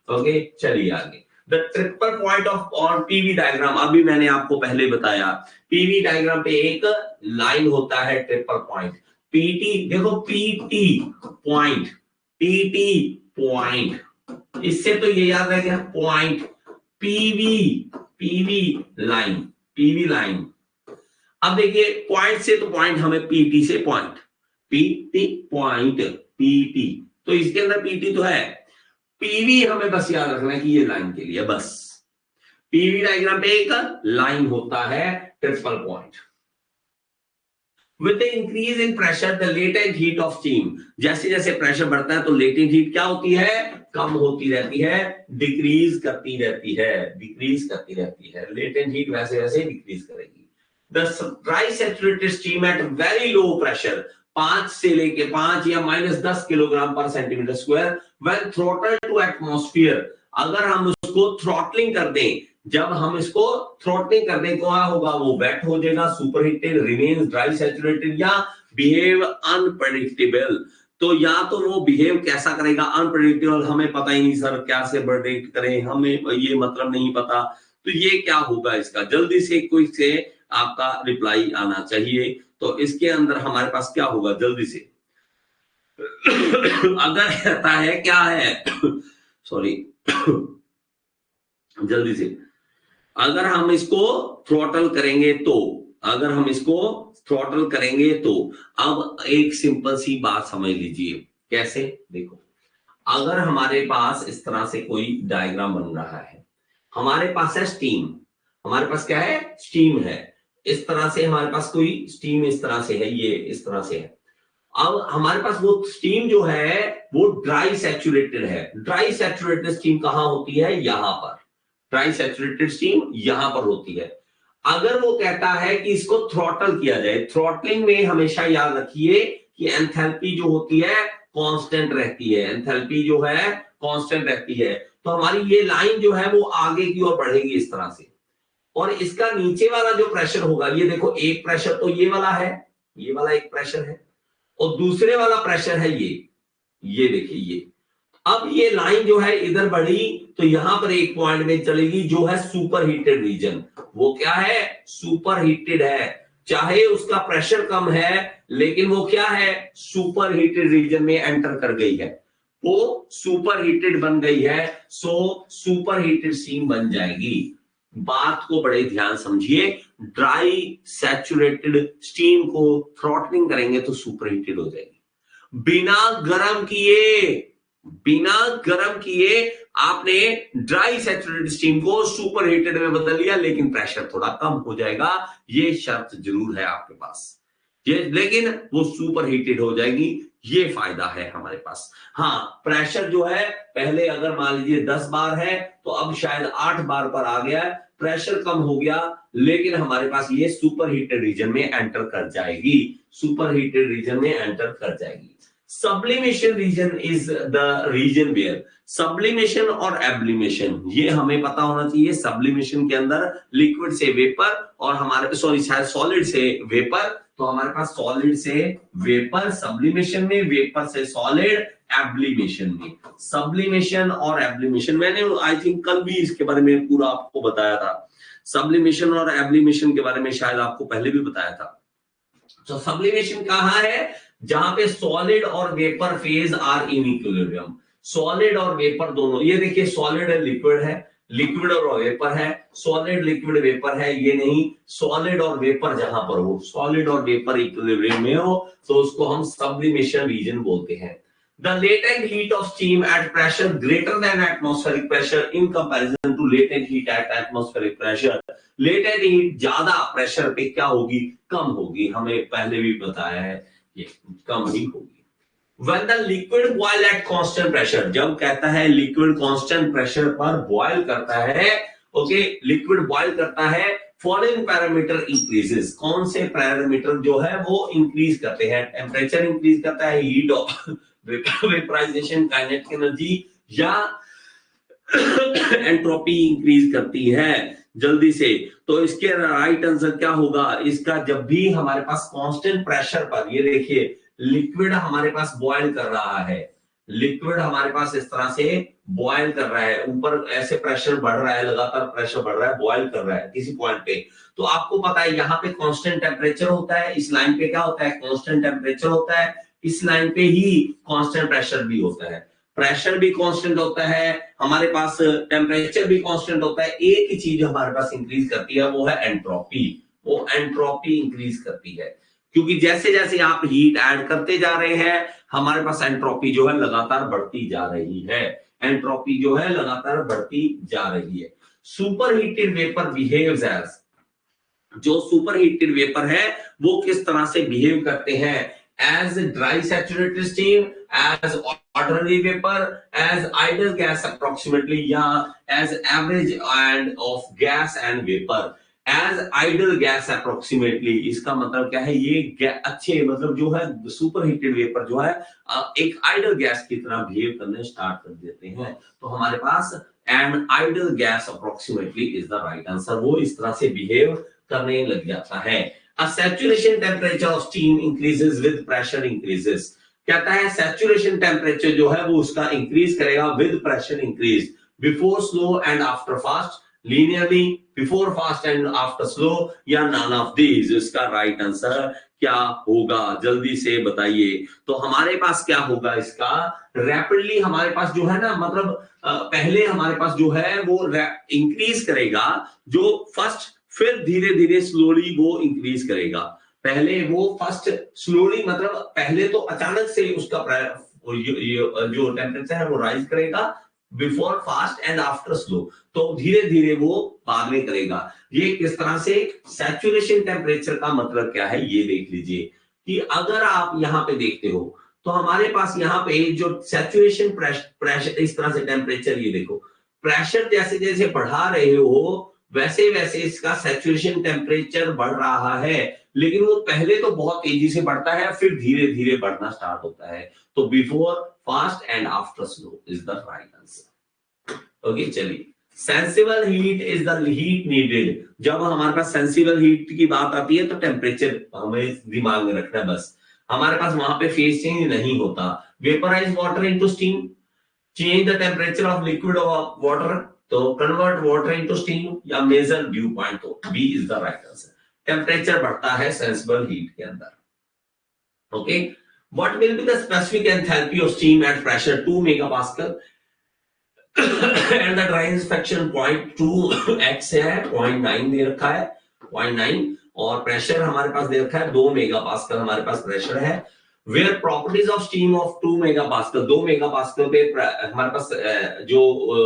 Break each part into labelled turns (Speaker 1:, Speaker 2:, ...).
Speaker 1: Okay, चलिए आगे। The triple point of on PV diagram, अभी मैंने आपको पहले बताया, पीवी डायग्राम पे एक लाइन होता है ट्रिपल पॉइंट। पीटी देखो, पीटी पॉइंट, टीटी पॉइंट, इससे तो ये याद रह गया point, PV, PV line, PV line. अब देखिए पॉइंट से तो पॉइंट, हमें पीटी से पॉइंट, पीटी पॉइंट, पीटी, तो इसके अंदर पीटी तो है, पीवी हमें बस याद रखना है कि ये लाइन के लिए बस। पीवी डायग्राम पे एक लाइन होता है triple point. With the increase in pressure the latent heat of steam, जैसे जैसे प्रेशर बढ़ता है तो लेटेंट हीट क्या होती है, कम होती रहती है, डिक्रीज करती रहती है, डिक्रीज करती रहती है, लेटेंट हीट वैसे वैसे डिक्रीज करेगी। The dry saturated steam at very low pressure, 5 से लेके 5 या -10 kilogram per centimetre square, when throttle to atmosphere, अगर हम उसको थ्रॉटलिंग कर दें, जब हम इसको थ्रॉटलिंग कर दें क्या होगा, वो वेट हो जाएगा, सुपरहीटेड, रिमेन्स ड्राई सैचुरेटेड, या बिहेव अनप्रेडिक्टेबल। तो या तो वो बिहेव कैसा करेगा, अनप्रेडिक्टेबल, हमें पता ही नहीं सर क्या से प्रेडिक्ट करें, हमें ये मतलब नहीं पता, तो ये क्या होगा इसका, जल्दी से क्विक से आपका रिप्लाई आना चाहिए। तो इसके अंदर हमारे पास क्या होगा, जल्दी से अगर कहता है क्या है सॉरी जल्दी से, अगर हम इसको थ्रॉटल करेंगे तो, अगर हम इसको थ्रॉटल करेंगे तो, अब एक सिंपल सी बात समझ लीजिए, कैसे, देखो, अगर हमारे पास इस तरह से कोई डायग्राम बन रहा है, हमारे पास है स्टीम, हमारे पास क्या है, स्टीम है, इस तरह से हमारे पास कोई स्टीम इस तरह से है, ये इस तरह से है। अब हमारे पास वो स्टीम जो है वो ड्राई सैचुरेटेड है, ड्राई सैचुरेटेड स्टीम कहां होती है, यहां पर, ड्राई सैचुरेटेड स्टीम यहां पर होती है। अगर वो कहता है कि इसको थ्रॉटल किया जाए, थ्रॉटलिंग में हमेशा याद रखिए कि एंथैल्पी जो होती है कांस्टेंट रहती है, एंथैल्पी जो है कांस्टेंट रहती है, तो हमारी ये लाइन जो है वो आगे की ओर बढ़ेगी इस तरह से, और इसका नीचे वाला जो प्रेशर होगा, ये देखो एक प्रेशर तो ये वाला है, ये वाला एक प्रेशर है, और दूसरे वाला प्रेशर है ये देखिए ये। अब ये लाइन जो है इधर बढ़ी तो यहां पर एक पॉइंट में चलेगी जो है सुपर हीटेड रीजन, वो क्या है, सुपर हीटेड है, चाहे उसका प्रेशर कम है लेकिन वो क्या है, सुपर हीटेड रीजन में एंटर कर गई है, वो सुपर हीटेड बन गई है, सो सुपर हीटेड स्टीम बन जाएगी। बात को बड़े ध्यान समझिए, ड्राई सैचुरेटेड स्टीम को थ्रॉटलिंग करेंगे तो सुपर हीटेड हो जाएगी, बिना गर्म किए, बिना गर्म किए आपने ड्राई सैचुरेटेड स्टीम को सुपर हीटेड में बदल लिया, लेकिन प्रेशर थोड़ा कम हो जाएगा, ये शर्त जरूर है आपके पास, ये लेकिन वो सुपर हीटेड हो जाएगी, ये फायदा है हमारे पास। हाँ, प्रेशर जो है पहले अगर मान लीजिए 10 बार है तो अब शायद 8 बार पर आ गया है, प्रेशर कम हो गया, लेकिन हमारे पास ये सुपर हीटेड रीजन में एंटर कर जाएगी, सुपर हीटेड रीजन में एंटर कर जाएगी। Sublimation region is the region where, sublimation और एब्लिमेशन ये हमें पता होना चाहिए, सब्लिमेशन के अंदर लिक्विड से वेपर, और हमारे सॉरी शायद सॉलिड से वेपर, तो हमारे पास सॉलिड से वेपर सब्लिमेशन में, वेपर से सॉलिड एब्लिमेशन में। सब्लिमेशन और एब्लिमेशन मैंने आई थिंक कल भी इसके बारे में पूरा आपको बताया था, सब्लिमेशन और एब्लिमेशन के बारे में शायद आपको पहले भी बताया था। तो सब्लिमेशन कहां है, जहां पे सॉलिड और vapour phase are in equilibrium, solid और वेपर दोनों, ये देखिए सॉलिड है लिक्विड है, लिक्विड और वेपर है, सॉलिड लिक्विड वेपर है, ये नहीं, सॉलिड और वेपर जहां पर हो, सॉलिड और वेपर इक्विलिब्रियम में हो तो उसको हम सब्लिमेशन रीजन बोलते हैं। The latent heat of steam at pressure greater than atmospheric pressure in comparison to latent heat at atmospheric pressure. Latent heat ज्यादा प्रेशर पे क्या होगी, कम होगी, हमें पहले भी बताया है ये कम ही होगी। When the liquid boil at constant pressure, जब कहता है लिक्विड कांस्टेंट प्रेशर पर बॉयल करता है, ओके, लिक्विड बॉयल करता है, फॉलोइंग पैरामीटर इंक्रीजेस, कौन से पैरामीटर जो है वो इंक्रीज करते हैं, टेम्परेचर इंक्रीज करता है, heat of vaporisation, kinetic energy, या एंट्रोपी इंक्रीज करती है, जल्दी से। तो इसके राइट आंसर क्या होगा इसका, जब भी हमारे पास कांस्टेंट प्रेशर पर, ये देखिए लिक्विड हमारे पास बॉयल कर रहा है, लिक्विड हमारे पास इस तरह से बॉयल कर रहा है, ऊपर ऐसे प्रेशर बढ़ रहा है, लगातार प्रेशर बढ़ रहा है, बॉयल कर रहा है किसी पॉइंट पे, तो आपको पता है यहाँ पे कांस्टेंट टेम्परेचर होता है, इस लाइन पे क्या होता है, कांस्टेंट टेम्परेचर होता है, इस लाइन पे ही कांस्टेंट प्रेशर भी होता है, प्रेशर भी कांस्टेंट होता है, हमारे पास टेम्परेचर भी कांस्टेंट होता है, एक ही चीज हमारे पास इंक्रीज करती है, वो है एंट्रोपी, वो एंट्रोपी इंक्रीज करती है, क्योंकि जैसे जैसे आप हीट ऐड करते जा रहे हैं हमारे पास एंट्रोपी जो है लगातार बढ़ती जा रही है, एंट्रोपी जो है लगातार बढ़ती जा रही है। Super heated vapour behaves as, जो सुपर हीटेड वेपर है वो किस तरह से बिहेव करते हैं, as dry saturated steam, as ordinary vapour, as ideal gas approximately, या as average and of gas and vapour, as ideal gas approximately. इसका मतलब क्या है, ये अच्छे मतलब जो है सुपर हीटेड वेपर जो है एक आइडल गैस की तरह बिहेव करने स्टार्ट कर देते हैं, तो हमारे पास an ideal gas approximately is the right answer, वो इस तरह से बिहेव करने लग जाता है। A saturation temperature of steam increases with pressure increases, कहता है saturation temperature जो है वो उसका इंक्रीज करेगा with pressure increase, before slow and after fast, linearly, before fast and after slow, या none of these। इसका राइट आंसर क्या होगा, जल्दी से बताइए। तो हमारे पास क्या होगा, इसका रैपिडली हमारे पास जो है ना, मतलब पहले हमारे पास जो है वो इंक्रीज करेगा, जो फर्स्ट, फिर धीरे धीरे स्लोली वो इंक्रीज करेगा, पहले वो फर्स्ट स्लोली मतलब पहले तो अचानक से उसका जो टेम्परेचर है वो राइज करेगा, before fast and after slow, तो धीरे धीरे वो बाद में करेगा। ये किस तरह से, सैचुरेशन टेम्परेचर का मतलब क्या है ये देख लीजिए, कि अगर आप यहाँ पे देखते हो तो हमारे पास यहाँ पे जो सैचुरेशन प्रेशर इस तरह से टेम्परेचर, ये देखो प्रेशर जैसे जैसे बढ़ा रहे हो वैसे वैसे इसका सैचुरेशन टेम्परेचर बढ़ रहा है, लेकिन वो पहले तो बहुत तेजी से बढ़ता है फिर धीरे धीरे बढ़ना स्टार्ट होता है, तो before fast and after slow is the right answer. Okay चलिए, sensible heat is the heat needed, जब हमारे पास सेंसिबल हीट की बात आती है तो टेम्परेचर हमें दिमाग में रखना है बस, हमारे पास वहां पे फेज चेंज नहीं होता। Vaporise water into steam, change the temperature of liquid of water, to convert water into steam या मेजर ड्यू पॉइंट, तो B is the right answer. Temperature बढ़ता है सेंसिबल हीट के अंदर। Okay, what will be the specific enthalpy of steam at pressure 2 megapascal and the dry inspection point 2x है, 0.9 दे रखा है, 0.9, और प्रेशर हमारे पास दे रखा है 2 मेगापास्कल हमारे पास प्रेशर है। Where properties of steam of 2 megapascal, 2 megapascal पे हमारे पास जो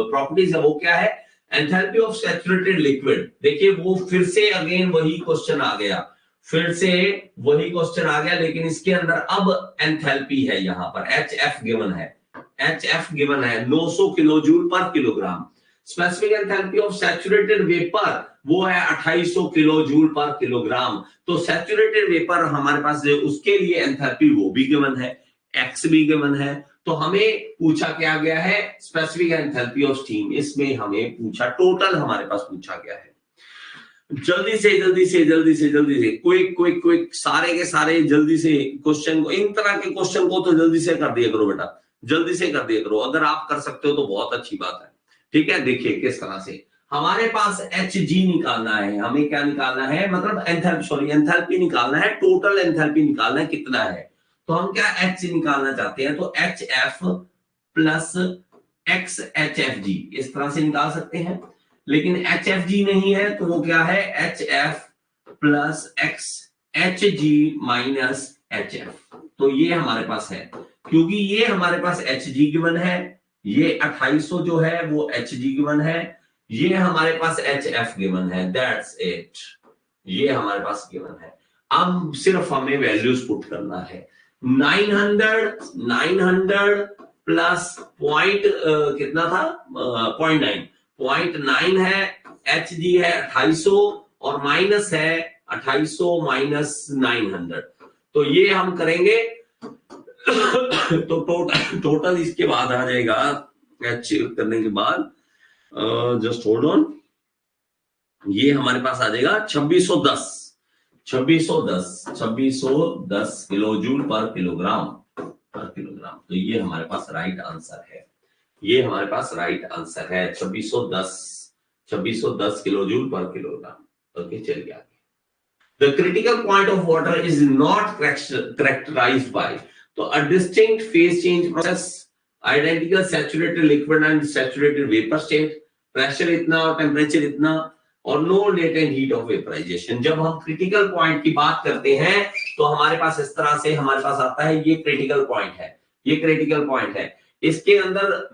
Speaker 1: प्रॉपर्टीज है वो क्या है, एंथैल्पी ऑफ सैचुरेटेड लिक्विड, देखिए वो फिर से अगेन वही क्वेश्चन आ गया, फिर से वही क्वेश्चन आ गया, लेकिन इसके अंदर अब एंथैल्पी है, यहाँ पर HF गिवन है, HF गिवन है 900 किलोजूल पर kilogram. Specific enthalpy of saturated vapour वो है 2800 किलोजूल पर किलोग्राम, तो सैचुरेटेड वेपर हमारे पास उसके लिए एंथैल्पी वो भी गिवन है, X भी गिवन है, तो हमें पूछा क्या गया है, स्पेसिफिक एंथैल्पी ऑफ स्टीम, इसमें हमें पूछा टोटल हमारे पास पूछा गया है। जल्दी से जल्दी से जल्दी से जल्दी से क्विक क्विक क्विक, सारे के सारे जल्दी से क्वेश्चन को, इन तरह के क्वेश्चन को तो जल्दी से कर दिया करो बेटा, जल्दी से कर दिया करो, अगर आप कर सकते हो तो बहुत अच्छी बात है। ठीक है, देखिए किस तरह से हमारे पास Hg निकालना है, हमें क्या निकालना है, मतलब एंथैल्पी निकालना है, टोटल एंथैल्पी निकालना है कितना है, तो हम क्या H निकालना चाहते हैं, तो HF प्लस X HFG इस तरह से निकाल सकते हैं, लेकिन HFG नहीं है तो वो क्या है, HF plus X HG minus HF, तो ये हमारे पास है, क्योंकि ये हमारे पास Hg गिवन है, ये 2800 जो है वो Hg गिवन है, ये हमारे पास HF गिवन है, दैट्स इट, ये हमारे पास गिवन है। अब सिर्फ हमें वैल्यूज पुट करना है, 900 प्लस पॉइंट कितना था, 0.9 है, Hg है 2800 और माइनस है 2800 माइनस 900, तो ये हम करेंगे तो टोटल इसके बाद आ जाएगा, H करने के बाद जस्ट होल्ड ऑन, ये हमारे पास आ जाएगा 2610 किलोजूल पर किलोग्राम। पर किलोग्राम। तो ये हमारे पास राइट आंसर है, ये हमारे पास राइट आंसर है 2610 किलो जूल पर किलोग्राम। ओके, चलिए आगे। The critical point of water is not characterized by तो a distinct phase change process, identical saturated liquid and saturated vapor state, pressure इतना और temperature इतना, और no latent heat of vaporization। जब हम critical point की बात करते हैं तो हमारे पास इस तरह से हमारे पास आता है, ये critical point है, ये critical point है। इसके अंदर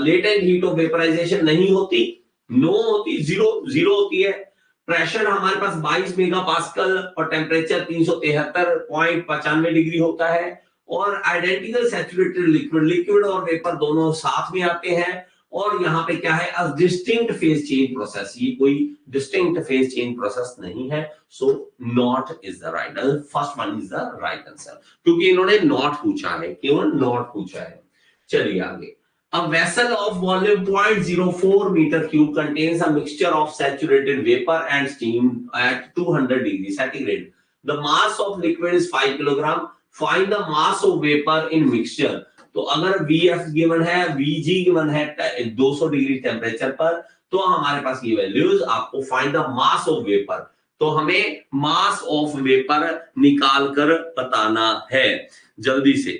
Speaker 1: latent heat of vaporization नहीं होती, no होती, जीरो होती है। प्रेशर हमारे पास 22 मेगा पास्कल और टेम्परेचर 373.95 डिग्री होता है। और आइडेंटिकल सैचुरेटेड लिक्विड और वेपर दोनों साथ में आते हैं। और यहाँ पे क्या है, a distinct phase change process, ये कोई डिस्टिंक्ट फेज चेंज प्रोसेस नहीं है। So not is the right, first one is the right answer, क्योंकि इन्होंने नॉट पूछा है, केवल नॉट पूछा है। चलिए आगे। A vessel of volume 0.04 meter cube contains a mixture of saturated vapor and steam at 200 degrees centigrade. The mass of liquid is 5 kilogram. Find the mass of vapor in mixture. तो अगर VF given है, VG given है 200 degree temperature पर, तो हमारे पास ये values, आपको find the mass of vapour. तो हमें मास ऑफ वेपर निकाल कर बताना है जल्दी से।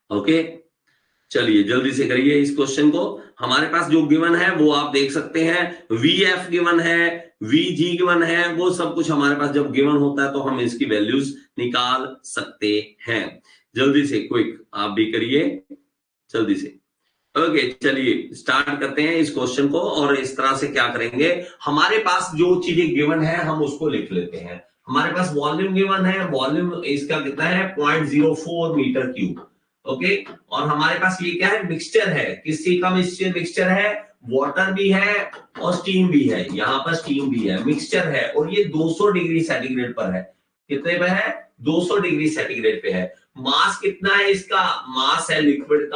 Speaker 1: ओके, चलिए जल्दी से करिए इस क्वेश्चन को। हमारे पास जो गिवन है वो आप देख सकते हैं, VF गिवन है, VG गिवन है, वो सब कुछ हमारे पास जब गिवन होता है तो हम इसकी वैल्यूज निकाल सकते हैं। जल्दी से क्विक आप भी करिए जल्दी से। ओके, चलिए स्टार्ट करते हैं इस क्वेश्चन को। और इस तरह से क्या करेंगे, हमारे पास जो चीजें गिवन है हम उसको लिख लेते हैं। हमारे पास वॉल्यूम गिवन है, वॉल्यूम इसका कितना है 0.04 मीटर क्यूब। ओके, और हमारे पास ये क्या है, मिक्सचर है। किस चीज का मिक्सचर है, वाटर भी है और स्टीम भी है, यहाँ पर स्टीम भी है, मिक्सचर है। और ये 200 डिग्री सेंटीग्रेड पर है। कितने पे है, 200 डिग्री सेंटीग्रेड पे है। मास कितना है इसका, मास है लिक्विड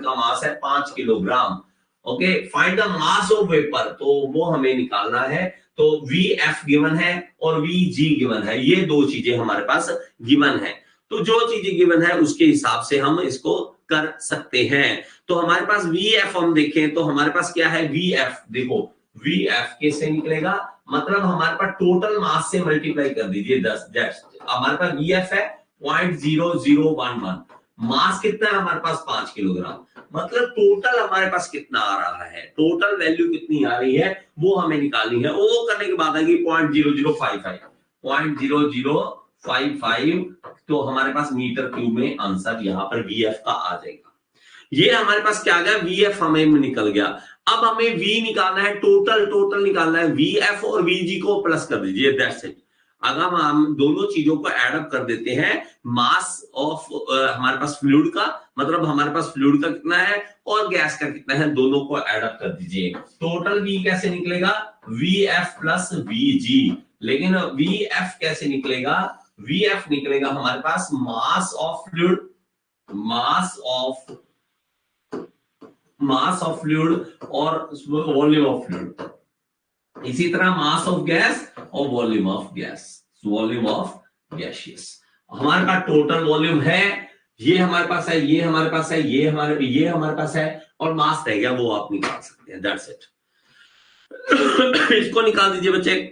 Speaker 1: का मास है 5 kilogram. Okay, find the mass of vapour, तो वो हमें निकालना है। तो VF गिवन है और VG गिवन है, ये दो चीजें हमारे पास गिवन है। तो जो चीजें गिवन है उसके हिसाब से हम इसको कर सकते हैं। तो हमारे पास VF हम देखें तो हमारे पास क्या है, VF देखो, VF कैसे निकलेगा, मतलब हमारे पास टोटल मास से मल्टीप्लाई कर दीजिए 10। हमारे पास VF है 0.0011, मास कितना है हमारे पास 5 किलोग्राम, मतलब टोटल हमारे पास कितना आ रहा है, टोटल वैल्यू कितनी आ रही है वो हमें निकालनी है। वो करने के बाद आएगी 0.0055 तो हमारे पास मीटर क्यूब में आंसर यहाँ पर VF का आ जाएगा। ये हमारे पास क्या आ गया, VF हमें निकल गया। अब हमें V निकालना है, टोटल निकालना है। VF और VG को प्लस कर दीजिए, दैट्स इट। अगर हम दोनों चीजों को एड अप कर देते हैं, मास ऑफ हमारे पास फ्लूइड का, मतलब हमारे पास फ्लूइड का कितना है और गैस का कितना है, दोनों को एड अप कर दीजिए। टोटल V कैसे निकलेगा, VF प्लस VG। लेकिन VF कैसे निकलेगा, VF निकलेगा हमारे पास mass of fluid, mass of fluid और वॉल्यूम ऑफ फ्लूइड। इसी तरह मास ऑफ गैस और volume of gas, volume of gaseous. हमारे पास टोटल वॉल्यूम है, ये हमारे पास है, ये हमारे पास है, ये हमारे पास है, और मास रह गया वो आप निकाल सकते हैं, दैट्स इट। इसको निकाल दीजिए बच्चे।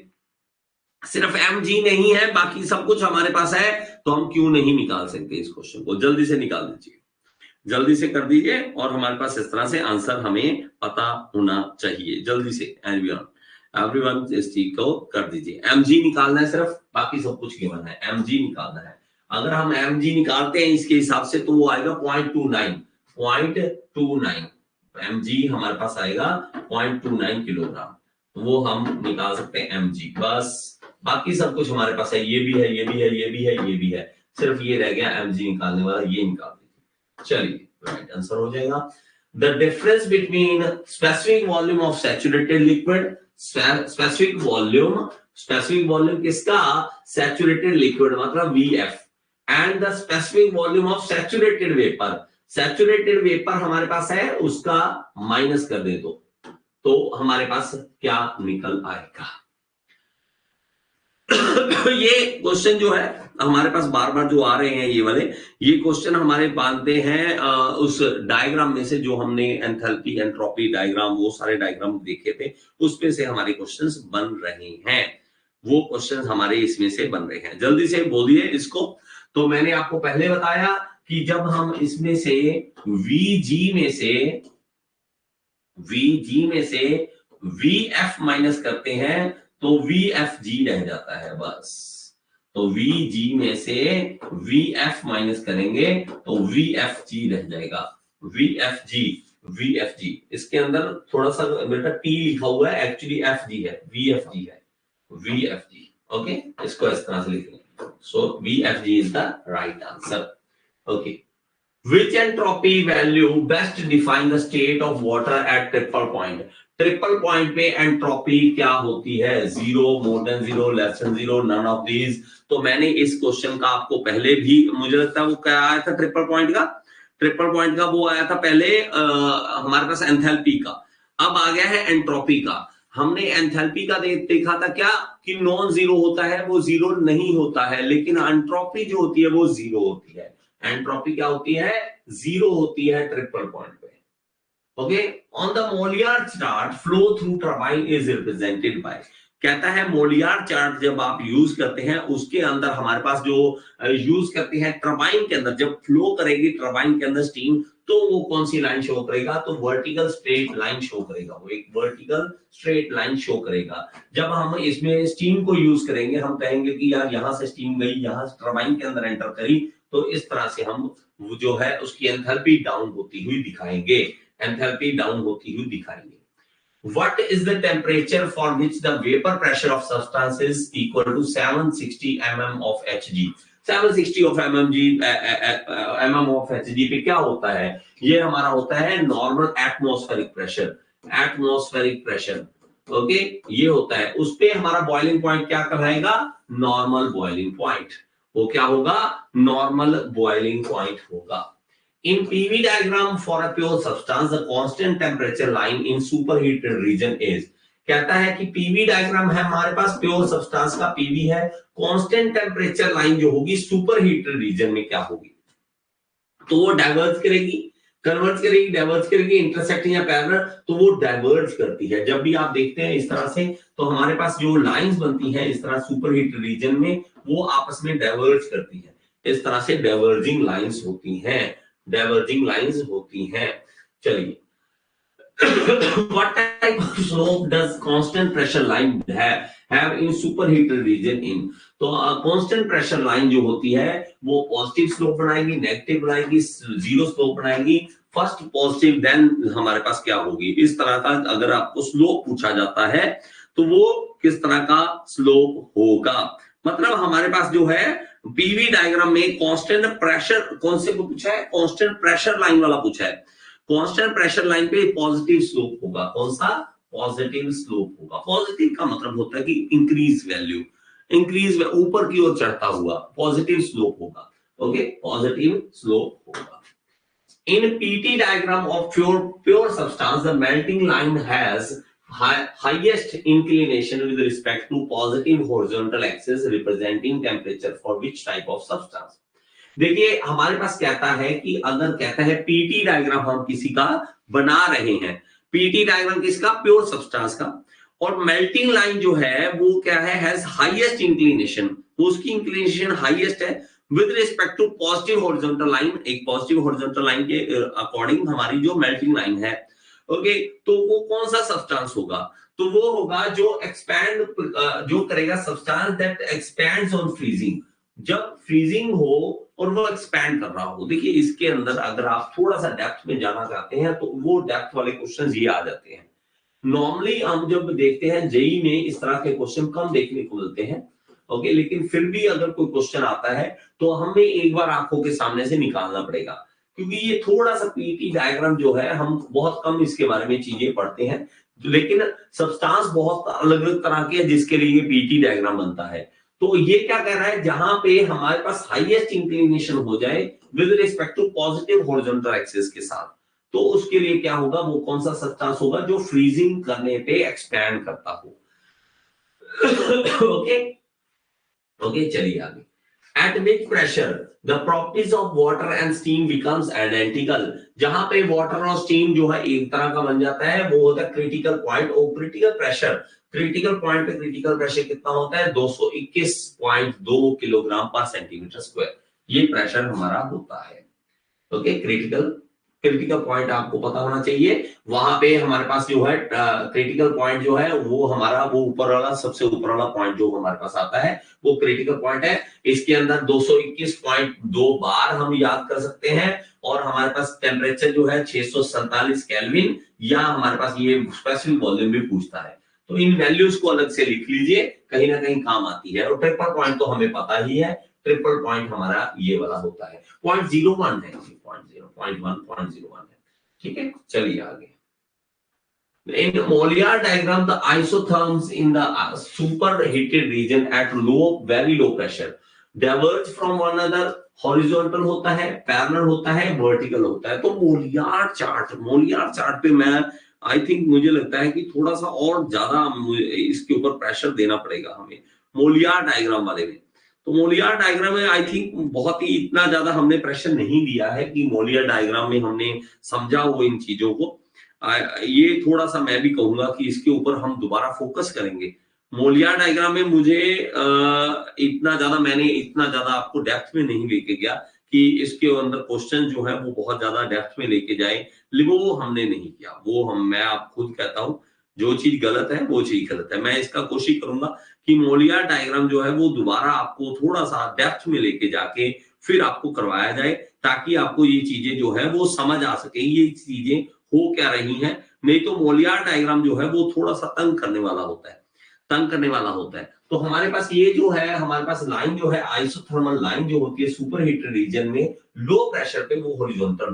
Speaker 1: सिर्फ mg नहीं है, बाकी सब कुछ हमारे पास है, तो हम क्यों नहीं निकाल सकते इस क्वेश्चन को। जल्दी से निकाल दीजिए, जल्दी से कर दीजिए। और हमारे पास इस तरह से आंसर हमें पता होना चाहिए। जल्दी से एवरीवन इस चीज को कर दीजिए। mg निकालना है सिर्फ, बाकी सब कुछ गिवन है, mg निकालना है। अगर हम mg निकालते हैं इसके हिसाब से तो वो आएगा 0.29 mg हमारे पास आएगा 0.29 किलोग्राम। वो हम निकाल सकते हैं mg, बस। बाकी सब कुछ हमारे पास है, ये भी है, ये भी है, ये भी है, ये भी है, सिर्फ ये रह गया mg निकालने वाला, ये निकाल दीजिए। चलिए राइट आंसर हो जाएगा। The difference between specific volume of saturated liquid, specific volume किसका, सैचुरेटेड लिक्विड मतलब VF, and the specific volume of saturated vapour. Saturated vapour हमारे पास है, उसका माइनस कर दे तो हमारे पास क्या निकल आएगा। ये क्वेश्चन जो है हमारे पास बार बार जो आ रहे हैं ये वाले, ये क्वेश्चन हमारे बनते हैं उस डायग्राम में से जो हमने एंथैल्पी एंट्रोपी डायग्राम वो सारे डायग्राम देखे थे, उसमें से हमारे क्वेश्चंस बन रहे हैं, वो क्वेश्चंस हमारे इसमें से बन रहे हैं। जल्दी से बोलिए इसको। तो मैंने आपको पहले बताया कि जब हम इसमें से VG में से VF माइनस करते हैं तो VFG रह जाता है बस। तो VG में से VF माइनस करेंगे तो VFG रह जाएगा। VFG इसके अंदर थोड़ा सा बेटा T लिखा हुआ है, एक्चुअली FG है, VFG है, VFG। ओके, इसको इस तरह से लिखेंगे। सो VFG is the right answer. Okay, which entropy value best define the state of water at triple point? Triple point पे एंट्रोपी क्या होती है? 0, more than 0, less than 0, none of these. तो मैंने इस क्वेश्चन का आपको पहले भी, मुझे लगता है वो क्या आया था ट्रिपल पॉइंट का वो आया था पहले हमारे पास एंथैल्पी का। अब आ गया है एंट्रोपी का। हमने एंथैल्पी का देखा था क्या कि नॉन जीरो होता है, वो जीरो नहीं होता है, लेकिन एंट्रोपी जो होती है वो जीरो होती है। एंट्रोपी क्या होती है? जीरो होती है ट्रिपल पॉइंट पे। Okay, on the Mollier chart flow through turbine is represented by, कहता है मोलियार चार्ट जब आप यूज करते हैं उसके अंदर हमारे पास जो यूज करते हैं टरबाइन के अंदर, जब फ्लो करेगी टरबाइन के अंदर स्टीम तो वो कौन सी लाइन शो करेगा? तो वर्टिकल स्ट्रेट लाइन शो करेगा, वो एक वर्टिकल स्ट्रेट लाइन शो करेगा। जब हम इसमें स्टीम को यूज करेंगे, हम कहेंगे कि यार यहां से स्टीम गई, यहां टरबाइन के अंदर एंटर करी, तो इस तरह से हम जो है उसकी एंथैल्पी डाउन होती हुई दिखाएंगे, एंथैल्पी डाउन होती हुई दिखाएंगे। What is the temperature for which the vapor pressure of substance is equal to 760 mm of Hg? 760 of mm of Hg पे क्या होता है? ये हमारा होता है नॉर्मल एटमॉस्फेरिक प्रेशर। ओके, ये होता है। उस पे हमारा बॉइलिंग पॉइंट क्या कहलाएगा? Normal boiling point. वो क्या होगा? नॉर्मल बॉइलिंग पॉइंट होगा। In PV diagram for a pure substance, the constant temperature line in superheated region is, कहता है कि PV डायग्राम है हमारे पास, प्योर सब्सटेंस का PV है, कांस्टेंट टेम्परेचर लाइन जो होगी सुपरहीटेड रीजन में क्या होगी? तो वो डाइवर्ज करेगी, कन्वर्ज करेगी, डाइवर्ज करेगी, इंटरसेक्ट या पैरेलल, तो वो डाइवर्ज करती है। जब भी आप देखते हैं इस तरह से, तो हमारे पास जो लाइंस बनती हैं इस तरह सुपरहीटेड रीजन में, वो आपस में डाइवर्ज करती है। इस तरह से डाइवर्जिंग लाइंस होती हैं। चलिए, what type of slope does constant pressure line have in superheated region in? तो constant pressure line जो होती है वो पॉजिटिव स्लोप बनाएगी, नेगेटिव बनाएगी, जीरो स्लोप बनाएगी। फर्स्ट पॉजिटिव, देन हमारे पास क्या होगी? इस तरह का अगर आपको स्लोप पूछा जाता है तो वो किस तरह का स्लोप होगा? मतलब हमारे पास जो है पीवी डायग्राम में कांस्टेंट प्रेशर कौन से को पूछा है? कांस्टेंट प्रेशर लाइन वाला पूछा है। कांस्टेंट प्रेशर लाइन पे पॉजिटिव स्लोप होगा। कौन सा? पॉजिटिव स्लोप होगा। पॉजिटिव का मतलब होता है कि इंक्रीज वैल्यू, ऊपर की ओर चढ़ता हुआ पॉजिटिव स्लोप होगा। ओके, पॉजिटिव स्लोप होगा। In PT diagram of pure substance, the melting line has highest inclination with respect to positive horizontal axis representing temperature for which type of substance? देखिए हमारे पास कहता है कि अगर कहता है पीटी डायग्राम हम किसी का बना रहे हैं, पीटी डायग्राम किसका? प्योर सब्सटेंस का, और मेल्टिंग लाइन जो है वो क्या है? हैज हाईएस्ट इंक्लिनेशन, उसकी इंक्लिनेशन हाईएस्ट है with respect to positive horizontal line. एक पॉजिटिव हॉरिजॉन्टल लाइन के अकॉर्डिंग हमारी जो मेल्टिंग लाइन है। ओके, तो वो कौन सा सब्सटेंस होगा? तो वो होगा जो एक्सपैंड जो करेगा, substance that expands on freezing. जब फ्रीजिंग हो और वो एक्सपैंड कर रहा हो। देखिए इसके अंदर अगर आप थोड़ा सा डेप्थ में जाना चाहते हैं तो वो डेप्थ वाले क्वेश्चंस ये आ जाते हैं। नॉर्मली हम जब देखते हैं जेई में इस तरह के क्वेश्चन कम देखने को मिलते हैं। ओके, लेकिन फिर भी अगर कोई क्वेश्चन आता है तो हमें एक बार आंखों के सामने से निकालना पड़ेगा, क्योंकि ये थोड़ा सा पीटी डायग्राम जो है हम बहुत कम इसके बारे में चीजें पढ़ते हैं, लेकिन सब्सटेंस बहुत अलग अलग तरह के है जिसके लिए पीटी डायग्राम बनता है। तो ये क्या कह रहा है? जहां पे हमारे पास हाईएस्ट इंक्लिनेशन हो जाए with respect to positive horizontal axis के साथ, तो उसके लिए क्या होगा? वो कौन सा सब्सटेंस होगा जो फ्रीजिंग करने पे एक्सपैंड करता हो। ओके, ओके चलिए आगे। At which pressure the properties of water and steam becomes identical। जहां पे वाटर और स्टीम जो है एक तरह का बन जाता है वो होता है क्रिटिकल पॉइंट। और क्रिटिकल पॉइंट पे क्रिटिकल प्रेशर कितना होता है 221.2 किलोग्राम पर सेंटीमीटर स्क्वायर। ये प्रेशर हमारा होता है। ओके क्रिटिकल पॉइंट आपको पता होना चाहिए। वहां पे हमारे पास जो है क्रिटिकल पॉइंट जो है वो हमारा वो ऊपर वाला सबसे ऊपर वाला पॉइंट जो हमारे पास आता है वो क्रिटिकल पॉइंट है। इसके अंदर 221.2 बार हम याद कर सकते हैं। और हमारे पास टेम्परेचर जो है 647 केल्विन, या हमारे पास ये स्पेसिफिक वॉल्यूम भी पूछता है। तो इन वैल्यूज को अलग से लिख लीजिए, कहीं ना कहीं काम आती है। और ट्रिपल पॉइंट तो हमें पता ही है, ट्रिपल पॉइंट हमारा ये वाला होता है 0.01 है, 0.1 है। ठीक है चलिए आगे। In Mollier diagram, the isotherms in the superheated region at very low pressure diverge from one another। Horizontal होता है, पैरेलल होता है, वर्टिकल होता है। तो मोलियार चार्ट पे मैं आई थिंक मुझे लगता है कि थोड़ा सा और ज्यादा इसके ऊपर प्रेशर देना पड़ेगा हमें मोलियार डायग्राम वाले में। तो मोलियार डायग्राम में आई थिंक बहुत ही इतना ज्यादा हमने प्रेशर नहीं दिया है कि मोलियार डायग्राम में हमने समझा हो इन चीजों को। ये थोड़ा सा मैं भी कहूंगा कि इसके ऊपर हम दोबारा फोकस करेंगे। मोलियार डायग्राम में मुझे इतना ज्यादा आपको डेप्थ में नहीं लेके गया कि इसके अंदर क्वेश्चन जो है वो बहुत ज्यादा डेप्थ में लेके जाए, वो हमने नहीं किया। मैं आप खुद कहता हूं जो चीज गलत है वो चीज गलत है। मैं इसका कोशिश करूंगा कि मोलियार डायग्राम जो है वो दोबारा आपको थोड़ा सा डेप्थ में लेके जाके फिर आपको करवाया जाए, ताकि आपको ये चीजें जो है वो समझ आ सके ये चीजें हो क्या रही हैं। नहीं तो मोलियार डायग्राम जो है वो थोड़ा सा तंग करने वाला होता है। तो हमारे पास ये जो है हमारे पास लाइन जो है आइसोथर्मल लाइन जो होती है सुपर हीटेड रीजन में लो प्रेशर पे वो हॉरिजॉन्टल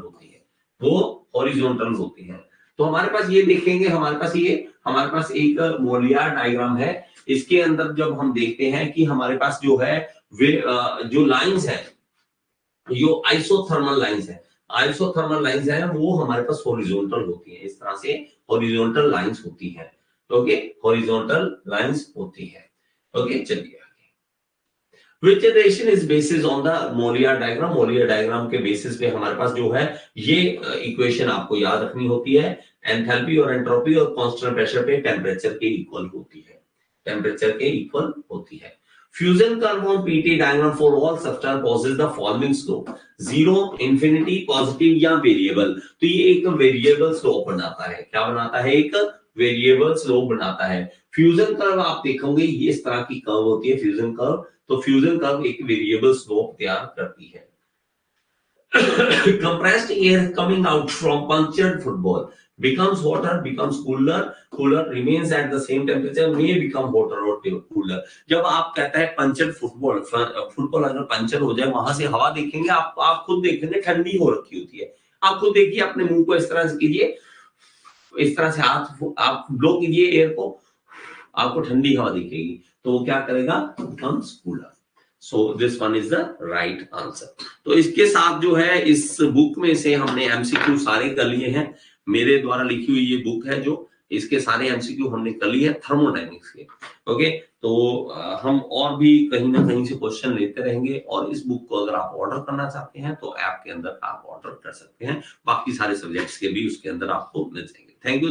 Speaker 1: होती है। तो हमारे पास ये देखेंगे, हमारे पास एक मोलियार डायग्राम है। इसके अंदर जब हम देखते हैं कि हमारे पास जो है जो लाइंस है, जो आइसोथर्मल लाइंस है वो हमारे पास हॉरिजॉन्टल होती है। इस तरह से हॉरिजॉन्टल लाइंस होती है। ओके हॉरिजॉन्टल लाइंस होती है। ओके चलिए आगे। Which relation is basis on the Mollier diagram? Molière diagram के बेसिस पे हमारे पास जो है ये इक्वेशन आपको याद रखनी होती है। एंथैल्पी और एंट्रोपी और कांस्टेंट प्रेशर पे टेम्परेचर के इक्वल होती है। Fusion curve on PT diagram for all substance possesses the following slope: 0, infinity, positive या वेरिएबल। तो ये एक वेरिएबल स्लोप बनाता है। क्या बनाता है? एक वेरिएबल स्लोप बनाता है। फ्यूजन कर्व आप देखोगे ये इस तरह की कर्व होती है फ्यूजन कर्व। तो फ्यूजन कर्व एक वेरिएबल स्लोप तैयार करती है। Compressed air coming out from punctured football becomes hotter, becomes cooler, remains at the same temperature, may become hotter or cooler। जब आप कहता है पंचर फुटबॉल अगर पंचर हो जाए, वहां से हवा देखेंगे आप खुद देखेंगे ठंडी हो रखी होती है। आप खुद देखिए, अपने मुंह को इस तरह से कीजिए, इस तरह से हाथ आप ब्लो कीजिए एयर को, आपको ठंडी हवा दिखेगी। तो वो क्या करेगा? becomes cooler। So this one is the right answer। तो इसके साथ जो है इस बुक में से हमने एमसीक्यू सारे कर लिए हैं। मेरे द्वारा लिखी हुई ये बुक है जो इसके सारे एमसीक्यू हमने कर लिए थर्मोडायनेमिक्स के। ओके तो हम और भी कहीं ना कहीं से क्वेश्चन लेते रहेंगे। और इस बुक को अगर आप ऑर्डर करना चाहते हैं तो ऐप के अंदर आप ऑर्डर कर सकते हैं। बाकी सारे सब्जेक्ट्स के भी उसके अंदर आपको मिल जाएंगे। Thank you.